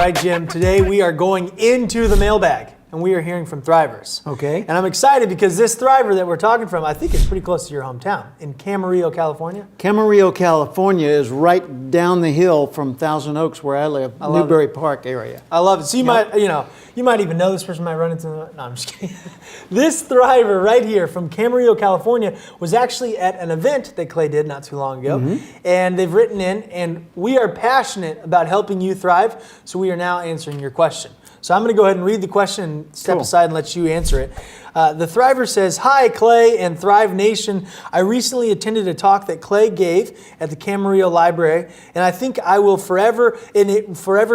right, Jim. Today we are going into the mailbag, and we are hearing from thrivers. Okay. And I'm excited because this thriver that we're talking from, I think it's pretty close to your hometown, in Camarillo, California. Camarillo, California is right down the hill from Thousand Oaks, where I live, Newbury Park area. I love it. So you might even know this person, might run into them. No, I'm just kidding. This thriver right here from Camarillo, California was actually at an event that Clay did not too long ago. And they've written in, and we are passionate about helping you thrive, so we are now answering your question. So I'm going to go ahead and read the question and step aside and let you answer it. The Thriver says, "Hi, Clay and Thrive Nation. I recently attended a talk that Clay gave at the Camarillo Library, and I think I will forever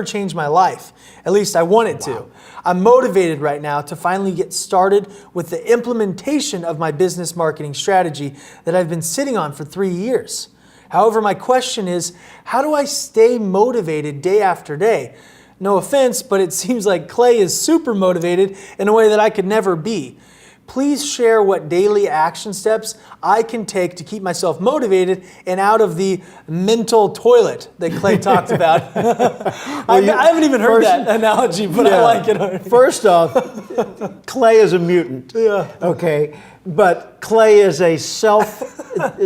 change my life. At least I want it to. I'm motivated right now to finally get started with the implementation of my business marketing strategy that I've been sitting on for 3 years. However, my question is, how do I stay motivated day after day? No offense, but it seems like Clay is super motivated in a way that I could never be. Please share what daily action steps I can take to keep myself motivated and out of the mental toilet that Clay talked about." I haven't even heard that analogy, but I like it already. First off, Clay is a mutant. Yeah. Okay. But Clay is a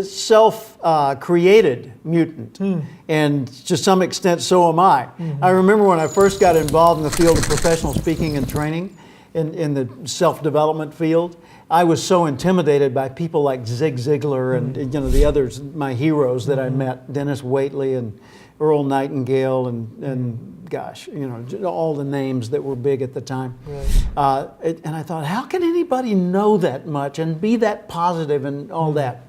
self-created mutant. And to some extent, so am I. I remember when I first got involved in the field of professional speaking and training, in the self-development field, I was so intimidated by people like Zig Ziglar and the others, my heroes that I met, Dennis Waitley and Earl Nightingale and gosh, all the names that were big at the time. Right. And I thought, how can anybody know that much and be that positive and all that?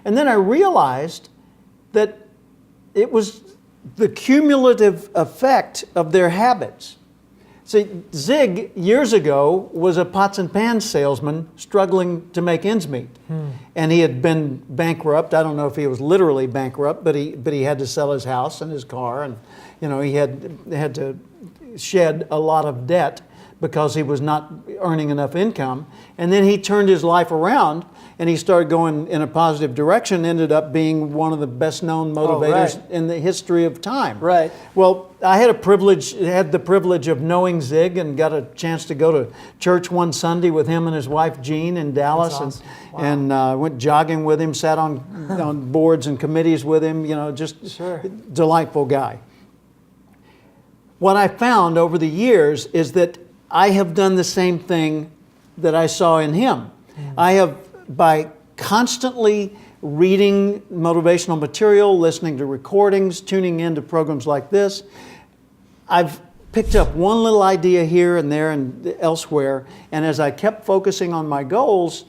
And then I realized that it was the cumulative effect of their habits. See, Zig, years ago, was a pots and pans salesman struggling to make ends meet. And he had been bankrupt. I don't know if he was literally bankrupt, but he had to sell his house and his car, and he had to shed a lot of debt because he was not earning enough income. And then he turned his life around and he started going in a positive direction, ended up being one of the best known motivators in the history of time. Right. Well, I had the privilege of knowing Zig and got a chance to go to church one Sunday with him and his wife Jean in Dallas. That's awesome. And went jogging with him, sat on boards and committees with him, just delightful guy. What I found over the years is that I have done the same thing that I saw in him. I have, by constantly reading motivational material, listening to recordings, tuning into programs like this, I've picked up one little idea here and there and elsewhere, and as I kept focusing on my goals,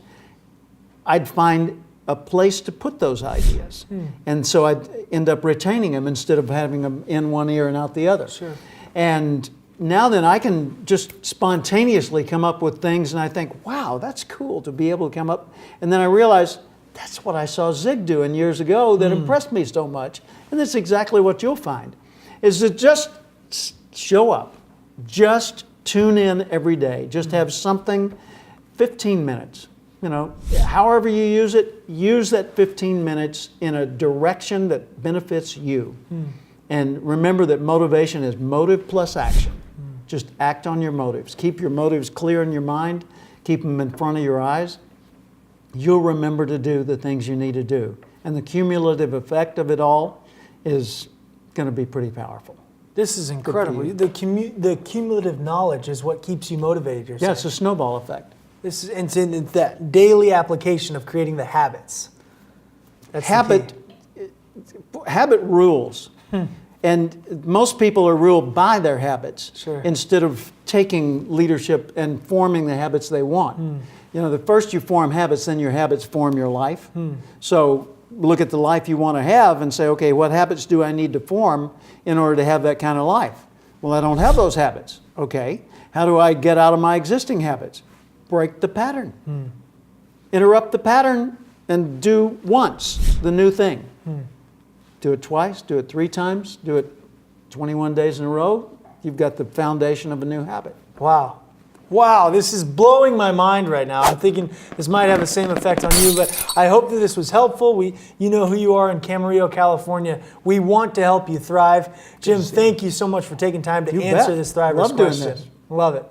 I'd find a place to put those ideas. And so I'd end up retaining them instead of having them in one ear and out the other. And now then I can just spontaneously come up with things, and I think, wow, that's cool to be able to come up. And then I realize that's what I saw Zig doing years ago that impressed me so much. And that's exactly what you'll find, is to just show up, just tune in every day, just have something, 15 minutes. However you use it, use that 15 minutes in a direction that benefits you. And remember that motivation is motive plus action. Just act on your motives. Keep your motives clear in your mind. Keep them in front of your eyes. You'll remember to do the things you need to do. And the cumulative effect of it all is going to be pretty powerful. This is incredible. The cumulative knowledge is what keeps you motivated, you're saying. Yeah, it's a snowball effect. It's that daily application of creating the habits. That's habit rules. And most people are ruled by their habits instead of taking leadership and forming the habits they want. The first you form habits, then your habits form your life. So look at the life you want to have and say, okay, what habits do I need to form in order to have that kind of life? Well, I don't have those habits. Okay, how do I get out of my existing habits? Break the pattern. Interrupt the pattern and do once the new thing. Do it twice, do it 3 times, do it 21 days in a row. You've got the foundation of a new habit. Wow. Wow, this is blowing my mind right now. I'm thinking this might have the same effect on you, but I hope that this was helpful. You know who you are in Camarillo, California. We want to help you thrive. Jim, thank you so much for taking time to answer this Thriver's question. Love doing this. Love it.